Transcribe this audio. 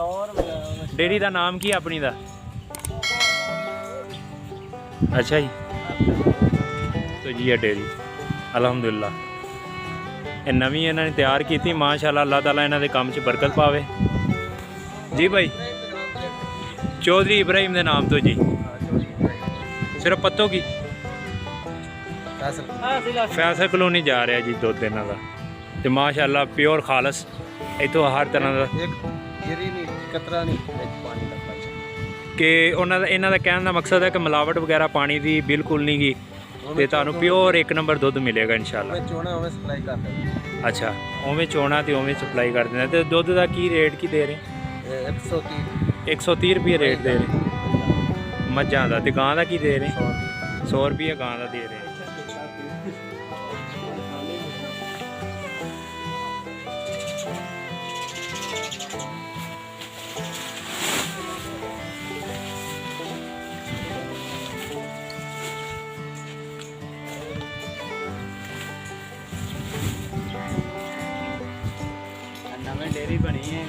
Dairy का नाम की अपनी दा? अच्छा जी, तो जी है डेयरी अलहमदुलिल्लाह। ये नवी इन्होंने तैयार की थी माशाल्लाह, अल्लाह ताला इन्हों के काम च बरकत पावे। जी भाई, चौधरी इब्राहिम के नाम तो जी। सिर्फ पत्तों की फैसल कलोनी जा रहा जी दुध इन्हों का, तो माशाल्लाह प्योर खालस इतों हर तरह का। कि उन्होंने इन्हों का कहने का मकसद है कि मिलावट वगैरह पानी की बिल्कुल नहीं गी, तो तुहानू प्योर एक नंबर दुध मिलेगा इंशाल्लाह। अच्छा, उवें चोना तो उवें सप्लाई कर देना। तो दुध का की रेट की दे रहे? 130 रुपये रेट दे रहे मझां का। तो गां का की दे रहे? 100 रुपये गां का दे रहे। नवी डेयरी बनी है।